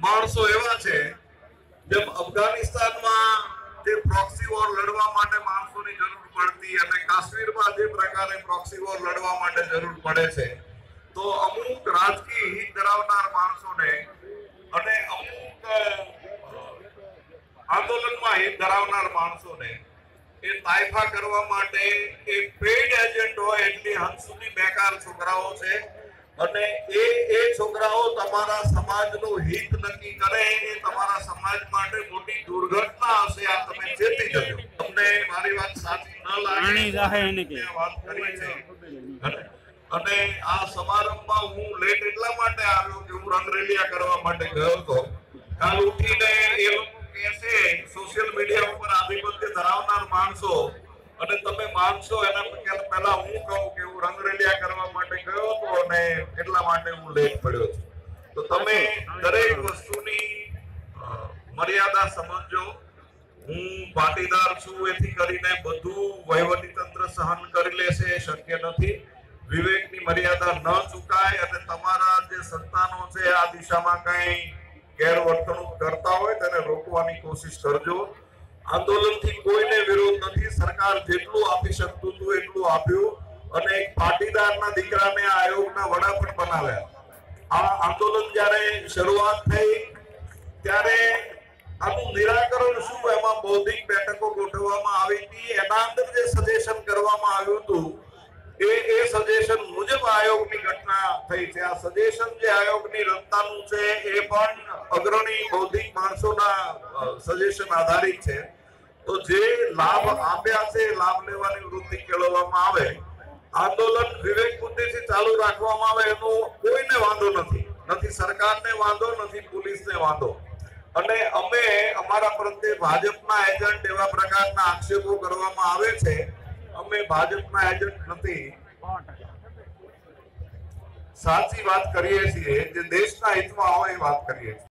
માણસો એવા છે જેમ અફઘાનિસ્તાનમાં જે પ્રોક્સી વોર લડવા માટે માણસોની જરૂર પડતી અને કાશ્મીરમાં જે પ્રકારે પ્રોક્સી વોર લડવા માટે જરૂર પડે છે, તો અમુક રાજકીય હિત ધરાવનાર માણસોને અને અમુક આંદોલનમાં હિત ધરાવનાર માણસોને એ તાઇફા કરવા માટે એ પેઇડ એજન્ટ હોય એટલી હદ સુધી બેકાર છોકરાઓ છે અને એ છોકરાઓ તમારા સમાજનું હિત નક્કી કરે એ તમારા સમાજ માટે મોટી દુર્ઘટના હશે. આ તમે ચેતી જજો. તમને મારી વાત સાચી ન લાગે વાત કરી છે અને આ સમારંભમાં હું લેટ એટલા માટે આવ્યો કે હું રંગરેલિયા કરવા માટે ગયો હતો. કાલ ઉઠીને એ લોકો કહે છે સોશિયલ મીડિયા ઉપર આધિપત્ય ધરાવનાર માણસો, અને તમે માનશો એના પહેલા હું કહું કે હું રંગરેલિયા કરવા માટે ગયો હતો અને એટલા માટે હું લેટ પડ્યો છું. તો તમે દરેક વસ્તુની મર્યાદા સમજો. હું પાટીદાર છું એથી કરીને બધું વહીવટી તંત્ર સહન કરી લેશે એ શક્ય નથી. વિવેકની મર્યાદા ન ચૂકાય અને તમારા જે સંતાનો છે આ દિશામાં કઈ ગેરવર્તણૂક કરતા હોય તેને રોકવાની કોશિશ કરજો. આંદોલનથી કોઈને વિરોધ નથી. સરકાર જેટલું આપી શકતું હતું એટલું આપ્યું અને એક પાટીદારના દીકરાને આ આયોગના વડા પણ બનાવ્યા. આ આંદોલન જ્યારે શરૂઆત થઈ ત્યારે આનું નિરાકરણ શું, એમાં બૌદ્ધિક બેઠકો ગોઠવવામાં આવી હતી. એના અંદર જે સજેશન કરવામાં આવ્યું હતું એ સજેશન મુજબ આયોગની ઘટના થઈ છે. આ સજેશન જે આયોગની રચનાનું છે એ પણ અગ્રણી બૌદ્ધિક માણસોના સજેશન આધારિત છે. તો જે લાભ આપ્યા છે લાભ લેવાની વૃત્તિ કેળવવામાં આવે, આંદોલન વિવેક બુદ્ધિથી ચાલુ રાખવામાં આવે એનો કોઈને વાંધો નથી. નથી સરકારને વાંધો, નથી પોલીસને વાંધો. અને અમે અમારા પ્રત્યે ભાજપના એજન્ટ એવા પ્રકારના આક્ષેપો કરવામાં આવે છે. અમે ભાજપના એજન્ટ નથી, સાચી વાત કરીએ છીએ, જે દેશના હિતમાં હોય એ વાત કરીએ છીએ.